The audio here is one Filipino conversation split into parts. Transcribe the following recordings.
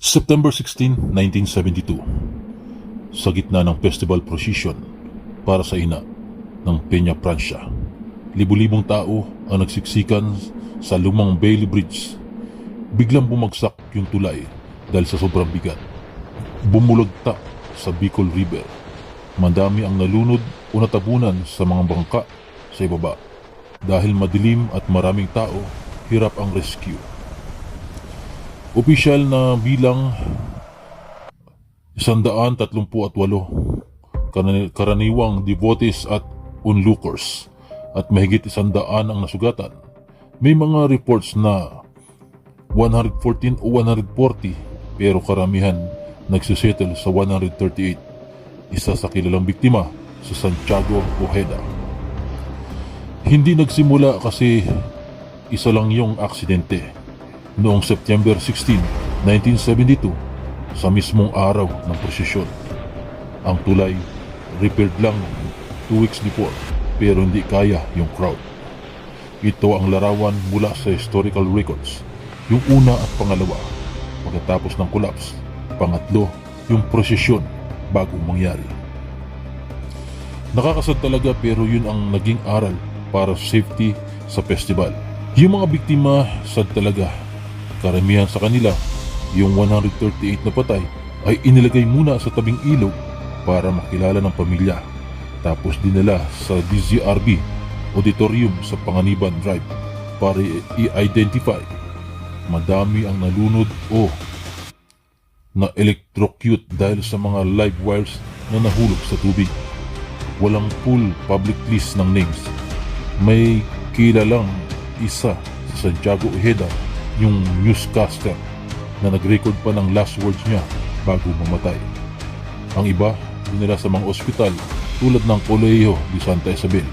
September 16, 1972, sa gitna ng festival procession para sa ina ng Peña Francia. Libu-libong tao ang nagsiksikan sa lumang Bailey Bridge. Biglang bumagsak yung tulay dahil sa sobrang bigat. Bumulagta sa Bicol River. Madami ang nalunod o natabunan sa mga bangka sa ibaba. Dahil madilim at maraming tao, hirap ang rescue. Opisyal na bilang 138 karaniwang devotees at onlookers at mahigit 100 ang nasugatan. May mga reports na 114 o 140 pero karamihan nagsisettle sa 138. Isa sa kilalang biktima sa Santiago Ojeda. Hindi nagsimula kasi isa lang yung aksidente. Noong September 16, 1972, sa mismong araw ng prosesyon. Ang tulay repaired lang 2 weeks before pero hindi kaya yung crowd. Ito ang larawan mula sa historical records. Yung una at pangalawa, pagkatapos ng collapse. Pangatlo, yung prosesyon bago mangyari. Nakakasad talaga pero yun ang naging aral para safety sa festival. Yung mga biktima, sad talaga. Karamihan sa kanila, yung 138 na patay ay inilagay muna sa tabing ilog para makilala ng pamilya. Tapos dinala sa DZRB Auditorium sa Panganiban Drive para i-identify. Madami ang nalunod o na-electrocute dahil sa mga live wires na nahulog sa tubig. Walang full public list ng names. May kilalang isa sa Santiago Ojeda, yung newscaster na nag-record pa ng last words niya bago mamatay. Ang iba, dinala sa mga ospital tulad ng Colegio de Santa Isabel.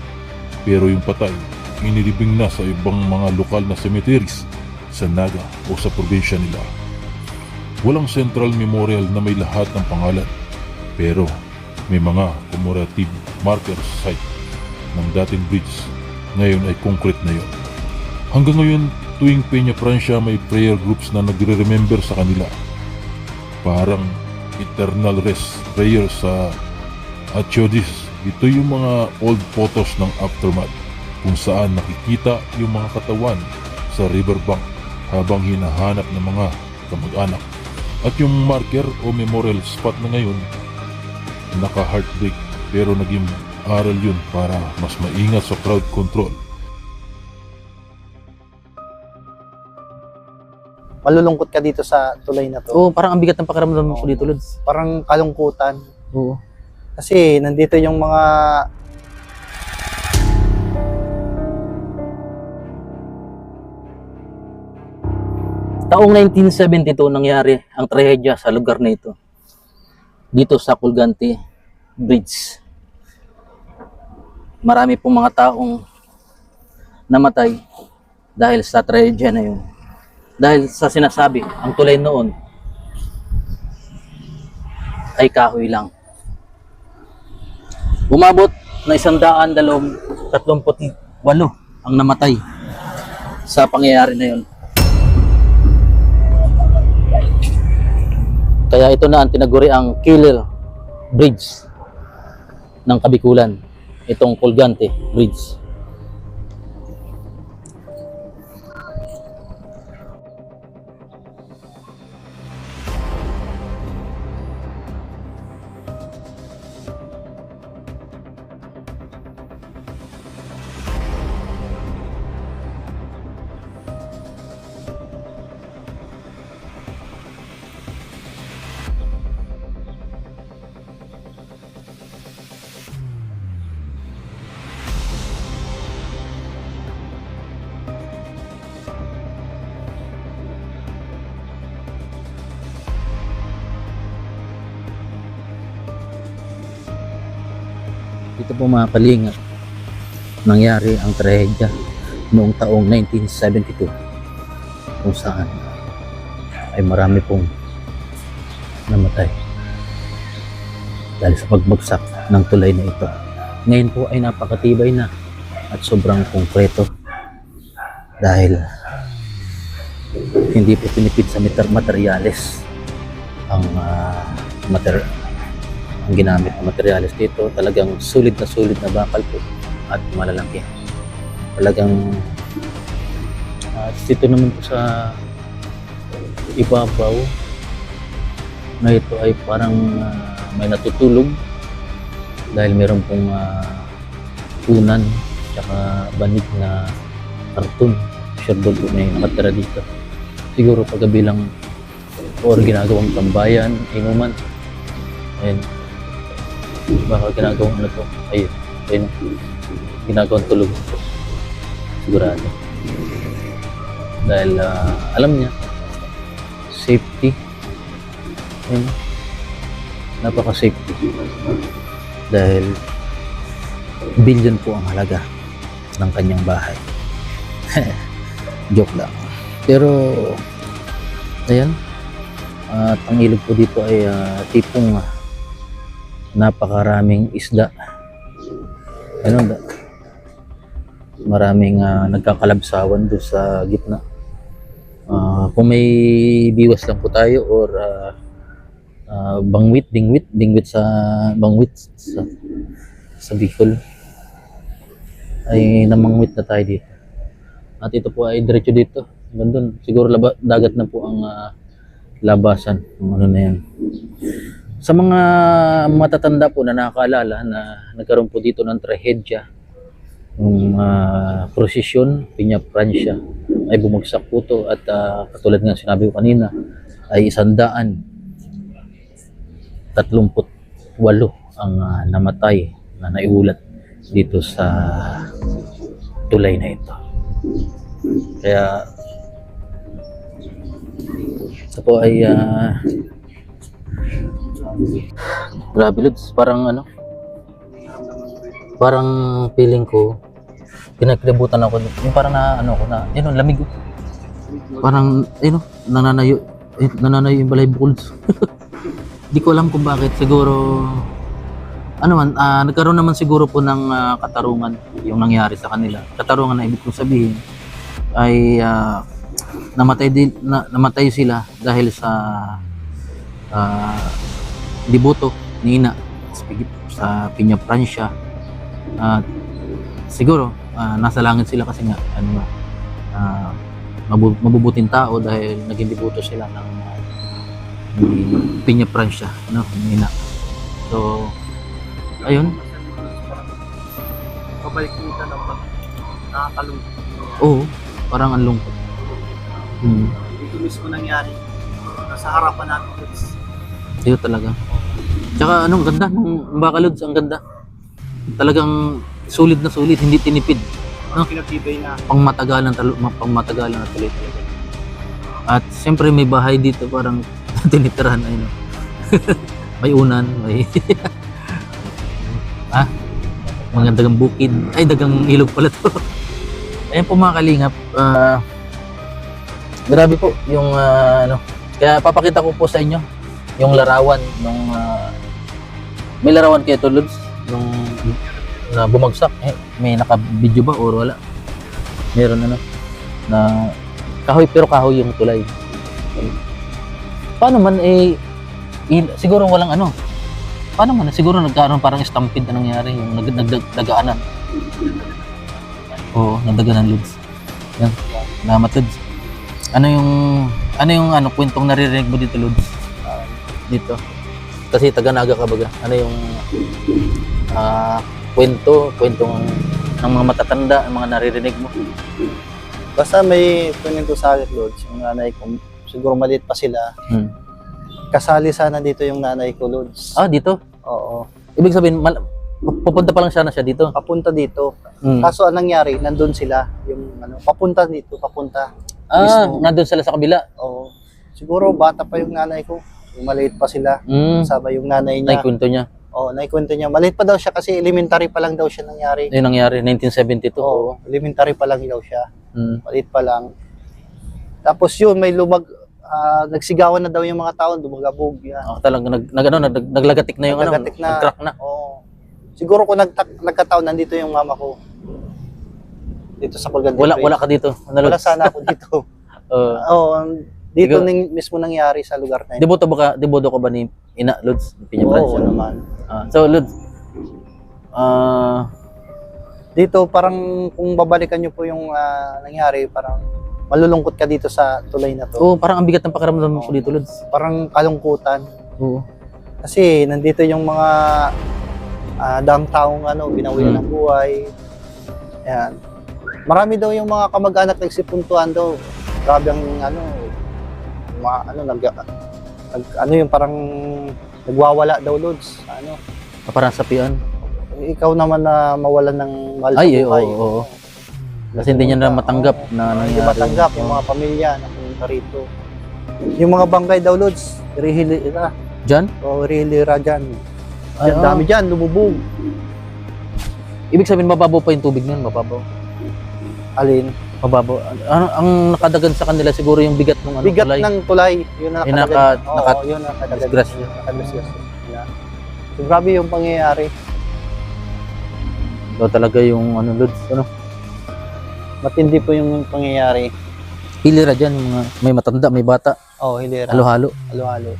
Pero yung patay, inilibing na sa ibang mga lokal na cemeteries sa Naga o sa probinsya nila. Walang central memorial na may lahat ng pangalan, pero may mga commemorative markers site ng dating bridge. Ngayon ay concrete na yon. Hanggang ngayon, tuwing Peña Francia may prayer groups na nagre-remember sa kanila. Parang eternal rest prayer sa Achiodis. Ito yung mga old photos ng aftermath kung saan nakikita yung mga katawan sa riverbank habang hinahanap ng mga kamag-anak. At yung marker o memorial spot na ngayon, naka-heartbreak pero naging aral yun para mas maingat sa crowd control. Malulungkot ka dito sa tulay na to. Oo, parang ang bigat ng pakiramdam ko dito, Lods. Parang kalungkutan. Oo. Kasi nandito yung mga Taong 1972 nangyari ang trahedya sa lugar na ito. Dito sa Colgante Bridge. Marami pong mga taong namatay dahil sa trahedya na yun. Dahil sa sinasabi, ang tulay noon ay kahoy lang. Umabot na 138 ang namatay sa pangyayari na yun. Kaya ito na ang tinaguri ang Killer Bridge ng Kabikulan. Itong Colgante Bridge. Ito po mga kalingap, nangyari ang trahedya noong taong 1972 kung saan ay marami pong namatay dahil sa pagbagsak ng tulay na ito. Ngayon po ay napakatibay na at sobrang konkreto dahil hindi po tinipid sa materyales ang ang ginamit na materialis dito. Talagang sulit na bakal po at malalaki. Talagang dito naman po sa ibabaw na ito ay parang may natutulog dahil meron pong unan tsaka banig na karton. Sure doon po may nakatira dito. Siguro paggabi lang or ginagawang tambayan, inuman. Ayun. Baka ginagawang ano to. Ayun. Ginagawang tulog. Sigurado. Dahil alam niya, safety. Ayun. Napaka-safety. Dahil billion po ang halaga ng kanyang bahay. Joke lang. Pero ayan, at ang ilog po dito ay tipong napakaraming isda. Ano, maraming nagkakalabsawan doon sa gitna. Kung may biwas lang po tayo or dingwit sa Bicol ay namangwit na tayo dito. At ito po ay diretso dito. Doon siguro dagat na po ang labasan ng ano na yan. Sa mga matatanda po na nakakaalala na nagkaroon po dito ng trahedya, yung prosesyon, Piña Francia ay bumagsak po to at katulad nga sinabi ko kanina ay 138 ang namatay na naiulat dito sa tulay na ito. Kaya ito po ay grabe Lods, parang ano, parang feeling ko pinagkilabutan ako yung parang na ano ko na yun ang lamig ko. Parang yun nananayo yung balay bukol. Di ko alam kung bakit. Siguro ano man, nagkaroon naman siguro po ng katarungan yung nangyari sa kanila. Katarungan na ibig kong sabihin ay namatay sila dahil sa diboto ni Ina sa Piña Francia. Siguro nasa langit sila kasi nga ano mabubuting tao dahil naging diboto sila ng Piña Francia, no, ni Ina. So ayun. Pabalik kita ng nakakalungkot. Oo, parang ang lungkot. Ito mismo nangyari. Nasa harapan natin. Ayun talaga. Tsaka anong ganda ng Baccalods, ang ganda. Talagang sulit na sulit, hindi tinipid. No? Pinagtibay na. Pangmatagalan na tuloy talaga. At siyempre may bahay dito parang tinitirahan ayun. May unan, may mga dagang bukid. Ay, dagang ilog pala to. Ayan po mga kalingap. Grabe po yung ano. Kaya papakita ko po sa inyo yung larawan nung may larawan kayo to Lods nung na bumagsak. May naka-video ba or wala? Meron ano na kahoy, pero kahoy yung tulay. Paano man siguro walang ano. Paano man siguro nagkaroon parang stampede na nangyari yung nagdagaanan. Oo, nagdaganan Lods. Yan. Salamat Lods. Ano yung kwentong naririnig mo dito Lods? Dito. Kasi taga-Naga ka baga. Ano yung kwentong ng mga matatanda, ang mga naririnig mo? Basta may kwento sa akin, Lods. Yung nanay ko, siguro maliit pa sila. Kasali sana dito yung nanay ko, Lods. Dito? Oo. Ibig sabihin, pupunta pa lang siya dito? Papunta dito. Kaso anong nangyari, nandun sila. Yung papunta dito, papunta. Mismo. Nandun sila sa kabila? Oo. Siguro bata pa yung nanay ko. Yung maliit pa sila. Kasama yung nanay niya. Naikwento niya? Oo, naikwento niya. Maliit pa daw siya kasi elementary pa lang daw siya nangyari. Yung nangyari, 1972? Oo, elementary pa lang daw siya. Maliit pa lang. Tapos yun, may nagsigawan na daw yung mga tao, dumagabog. Talagang naglagatik na yung naglagatik na. nag-crack na. Oo. Siguro kung nagkataon, nandito yung mama ko. Dito sa Colgan. Wala ka dito? Wala sana ako dito. Oo, Dito Ikaw- mismo nangyari sa lugar na yun. Deboto ka ba ni Ina Lods? Pinya Oo Branch? naman. So Lods, Dito parang kung babalikan nyo po yung nangyari, parang malulungkot ka dito sa tulay na to. parang ang bigat ng pakiramdam ko dito Lods. Parang kalungkutan. Oo. Kasi nandito yung mga daang taong binawian ng buhay. Ayan. Marami daw yung mga kamag-anak nagsipuntuan daw. Grabe ang yung parang nagwawala daw Lods. Parang sapian. Ikaw naman na mawalan ng mahal sa Ay, buhay. oo. Kasi hindi niya na matanggap na Hindi nangyari. matanggap yung mga pamilya na pumunta rito. Yung mga bangkay daw Lods, rihilira. Diyan? O rihilira dyan. Ay, Ang dami dyan, lumubog. Ibig sabihin mababaw pa yung tubig nun, mababaw. Alin? Mababaw. Ang nakadagan sa kanila siguro yung bigat ng Bigat tulay. ng tulay. Yun ang Yung nakadagan. Oo, naka- yun ang nakadagan. disgrasya. Nakadisgrasya. Yeah. So, grabe yung pangyayari. Ito talaga yung Lods, Matindi po yung pangyayari. hilira dyan, yung mga, may matanda, may bata, Oh, hilira. halo-halo. Halo-halo.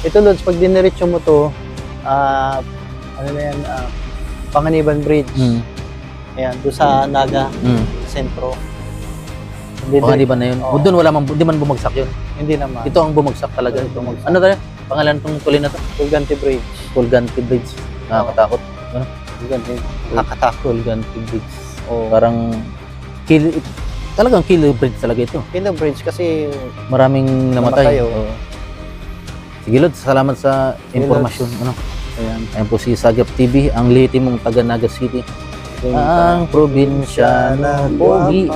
Ito Lods, pag diniretso mo to, Panganiban Bridge. Ayan, doon sa Naga, sentro. Baka di ba na yun? Oo. Doon di man bumagsak yun. Hindi naman. Ito ang bumagsak talaga. Ito bumagsak. Ano tayo? Pangalan tong tuloy na to? Tulganti Bridge. Fulganti Bridge. Nakakatakot. Tulganti. Nakakatakot. Fulganti Bridge. Oh. Parang talagang killer bridge talaga ito. Kino Bridge kasi Maraming namatay. Namatay, oo. Oo. Sige Lod, salamat sa impormasyon. Ayan po si Sagap TV, ang lehitimong taga Naga City. Ang probinsya ng Pogi.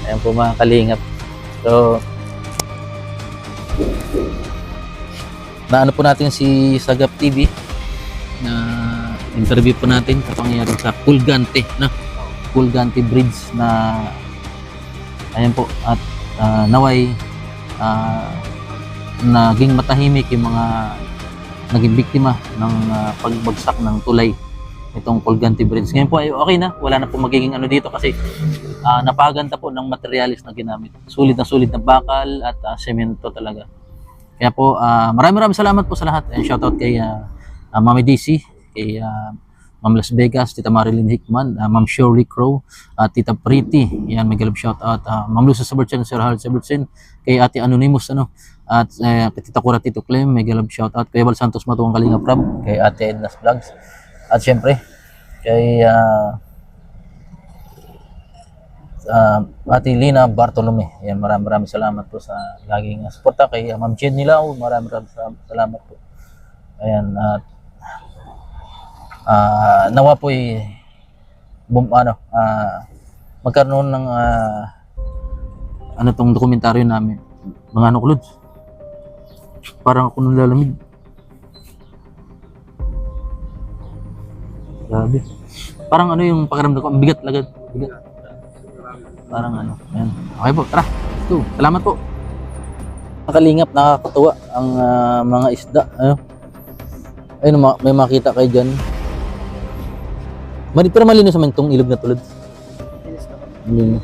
Ayan po mga kalingap. So, naano po natin si Sagap TV na interview po natin sa pangyayari sa Fulgante, Fulgante Bridge na ayan po at naway naging matahimik yung mga naging biktima ng pagbagsak ng tulay itong Fulgante Bridge. Ngayon po ay okay na, wala na po magiging dito kasi napaganda po ng materialis na ginamit. Sulit na bakal at semento talaga. Kaya po maraming salamat po sa lahat. And shoutout kay Mami DC, kay Ma'am Las Vegas, Tita Marilyn Hickman, Ma'am Shirley Crow, Tita Pretty, yan, may galap shoutout, Ma'am Lucy Sabertsen, Sir Harold Sabertsen, kay Ate Anonymous, at kay Tita Cora Tito Clem, may galap shoutout, kay Val Santos Matuang Kalinga Prab, kay Ate Edna's Vlogs, at syempre, kay Ate Lina Bartolome, yan, maraming salamat po sa laging suporta, kay Ma'am Jen Nilaw, maraming salamat po. Ayan, at nawa po magkaroon ng tong dokumentaryo namin mga Lods, parang ako nang lalamig, grabe, parang yung pakiramdam ko, ang bigat lagad, parang yan. Okay po, tara, let's go. Salamat po. Nakalingap, nakakatuwa ang mga isda, ayun, may makita kayo dyan. Pero malinis naman itong ilog na tulad. Malinis.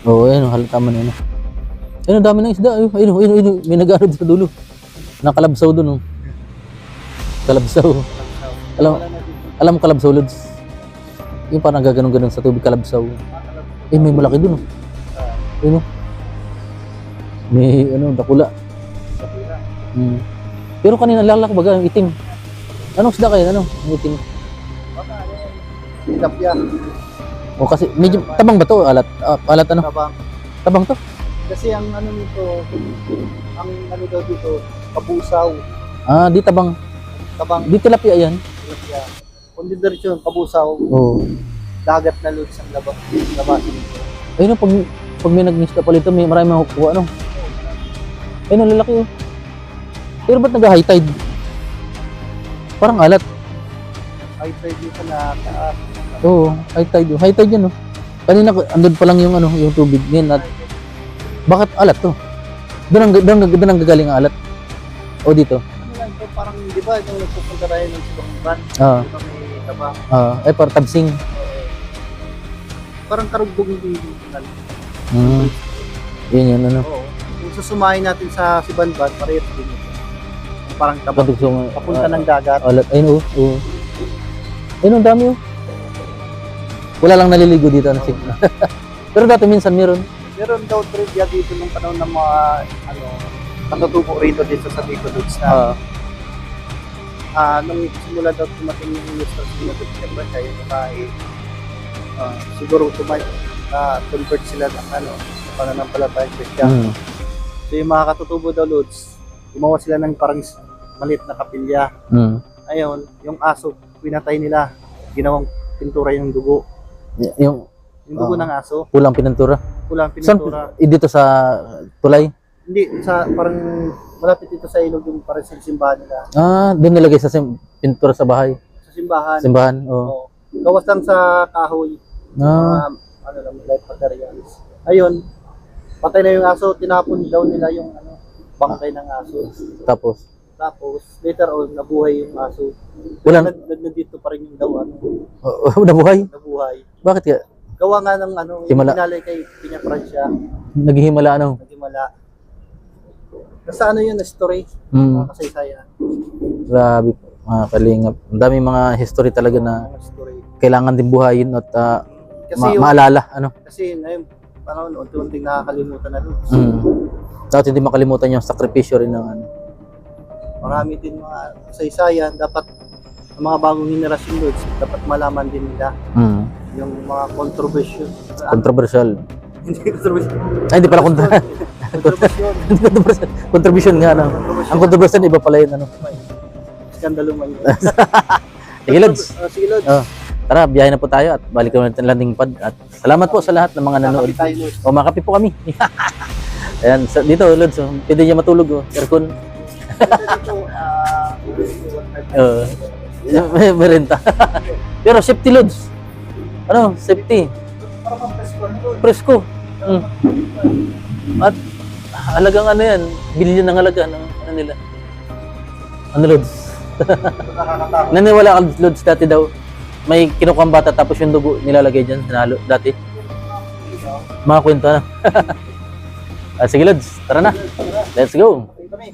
Oo, ayun, halata man yun. Ayun, ang dami ng isda. Ayun, may nag-arod sa dulo. Nakalabsaw doon. Kalabsaw. Alam mo kalabsaw, Lods? Yung parang gaganon-ganon sa tubig, kalabsaw. May malaki doon. Ayun, may dakula. Pero kanina lalak baga, yung itim. Anong isda kayo? Yung itim? Tilapia. O kasi medyo tabang ba to? Alat Tabang. Tabang to? Kasi ang nito, ang daw dito, kabusaw. Di tabang. Tabang. Di tilapia yan. Tilapia. Kung diretso, kabusaw. Oo. Dagat na Lods ang labasin nito. Ayun, pag may nag-mista pala ito, may marami makukuha, Ayun, ang lalaki, Pero ba't nag-high tide? Parang alat. High tide dito na taas. Oo, high tide. High tide yan, Kanina, andun pa lang yung tubig. Ngayon, bakit alat to? Doon ang gagaling ang alat. O dito? Lang to, parang, di ba, yung nagpupunta tayo ng Silongban, Ah. di ba may tabang? Parang tabsing. Parang karugbog yung dito. Hmm. Yun yun, ano. Oo. Kung susumahin natin sa Sibanban, parehas din ito. Parang tapat, Kadugtong, papunta ng dagat. ayun, oo. Ayun, ang dami, oh. Wala lang naliligo dito. Ano, pero dati minsan meron. Meron daw trivia dito nung panahon ng mga katutubo rito dito sa Bicol Woods na nung simula daw tumating yung illustration na September kayo babae, siguro convert sila ng pananampalataya Christian. So yung mga katutubo daw Lods, gumawa sila ng parang maliit na kapilya. Ayun, yung aso, pinatay nila, ginawang pintura yung dugo. Yung Yung dugo ng aso, pulang pinantura. pulang Saan? pintura. Dito sa tulay? Hindi, sa parang malapit dito sa ilog yung parang simbahan nila. Doon nilagay sa pintura sa bahay. Sa simbahan. Simbahan, oo. Oo. Gawas lang sa kahoy. Light materials. Ayun, patay na yung aso, tinapon daw nila yung bangkay ng aso. Tapos, Later on, nabuhay yung aso. Wala- Nandito pa rin yung daw, nabuhay? nabuhay. Bakit kaya? Gawa nga ng yung Himala. pinalay kay Piña Francia, Naghihimala, ano? nagimala. Nasa yun, na story, Mm, mga kasaysayan. grabe po, mga kalingap. Ang dami mga history talaga na Mga story. kailangan din buhayin at Kasi maalala, ano? kasi ngayon, parang unti-unting nakakalimutan na doon. Dapat hindi makalimutan yung sakripisyo rin ng ano. Marami din mga kasaysayan, dapat ang mga bagong henerasyon doon, dapat malaman din nila yung mga controversial. Controversial. Hindi controversial. Ay, hindi pala Controversial. contribution nga, ano. Ang controversial, iba pala yun, ano. Skandalo man yun. Sige, Lods. Sige, Lods. Tara, biyahe na po tayo at balik kami natin landing pad. At salamat po sa lahat ng mga nanood. Kakapi tayo, Lods. O, makapi po kami. Ayan, dito, Lods. Pwede niya matulog, aircon. Dito, May renta. Pero safety, Lods. Ano, safety. parang presko na doon. Presko. At halagang ano yan, billion ng halaga ng ano nila. Ano, Lods? Nakakatakot. Naniwala ka, Lods, dati daw may kinukang bata tapos yung dugo nilalagay dyan sinalo dati. Mga kwento na. Sige, Lods, tara na. Let's go. Kami.